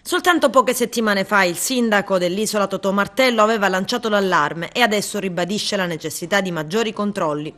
Soltanto poche settimane fa il sindaco dell'isola Totò Martello aveva lanciato l'allarme e adesso ribadisce la necessità di maggiori controlli.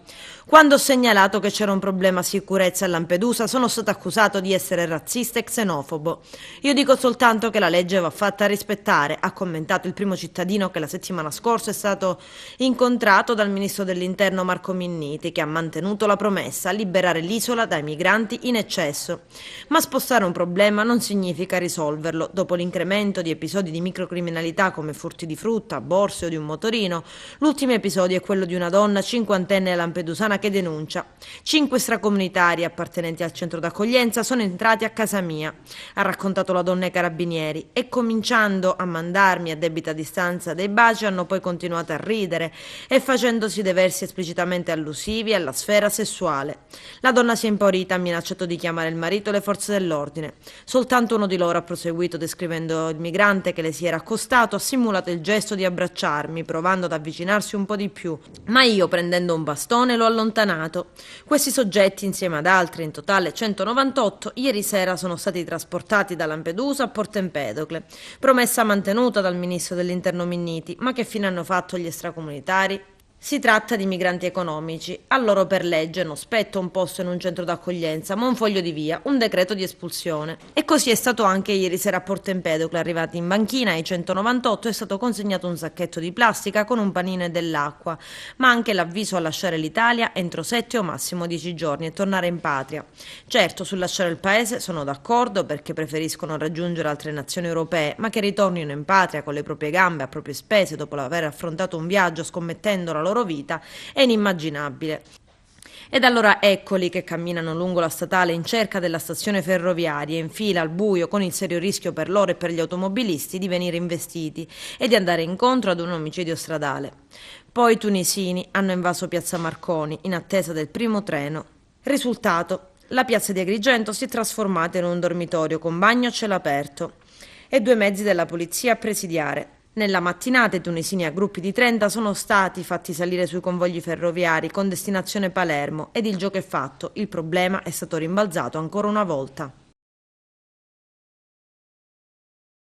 Quando ho segnalato che c'era un problema sicurezza a Lampedusa sono stato accusato di essere razzista e xenofobo. Io dico soltanto che la legge va fatta rispettare, ha commentato il primo cittadino che la settimana scorsa è stato incontrato dal ministro dell'interno Marco Minniti, che ha mantenuto la promessa: liberare l'isola dai migranti in eccesso. Ma spostare un problema non significa risolverlo. Dopo l'incremento di episodi di microcriminalità come furti di frutta, borse o di un motorino, l'ultimo episodio è quello di una donna cinquantenne lampedusana che denuncia: 5 stracomunitari appartenenti al centro d'accoglienza sono entrati a casa mia, ha raccontato la donna ai carabinieri, e cominciando a mandarmi a debita distanza dei baci hanno poi continuato a ridere e facendosi dei versi esplicitamente allusivi alla sfera sessuale. La donna si è impaurita, ha minacciato di chiamare il marito e le forze dell'ordine. Soltanto uno di loro ha proseguito descrivendo il migrante che le si era accostato, ha simulato il gesto di abbracciarmi, provando ad avvicinarsi un po' di più, ma io, prendendo un bastone, l'ho allontanato. Questi soggetti, insieme ad altri, in totale 198, ieri sera sono stati trasportati da Lampedusa a Porto Empedocle, promessa mantenuta dal ministro dell'interno Minniti. Ma che fine hanno fatto gli extracomunitari? Si tratta di migranti economici. A loro per legge non spetta un posto in un centro d'accoglienza, ma un foglio di via, un decreto di espulsione. E così è stato anche ieri sera a Porto Empedocle. Arrivati in banchina ai 198 è stato consegnato un sacchetto di plastica con un panino e dell'acqua, ma anche l'avviso a lasciare l'Italia entro 7 o massimo 10 giorni e tornare in patria. Certo, sul lasciare il paese sono d'accordo, perché preferiscono raggiungere altre nazioni europee, ma che ritornino in patria con le proprie gambe, a proprie spese, dopo aver affrontato un viaggio scommettendo la loro vita, è inimmaginabile. Ed allora eccoli che camminano lungo la statale in cerca della stazione ferroviaria, in fila al buio, con il serio rischio per loro e per gli automobilisti di venire investiti e di andare incontro ad un omicidio stradale. Poi i tunisini hanno invaso piazza Marconi in attesa del primo treno. Risultato: la piazza di Agrigento si è trasformata in un dormitorio con bagno a cielo aperto e 2 mezzi della polizia a presidiare. Nella mattinata i tunisini a gruppi di 30 sono stati fatti salire sui convogli ferroviari con destinazione Palermo ed il gioco è fatto, il problema è stato rimbalzato ancora una volta.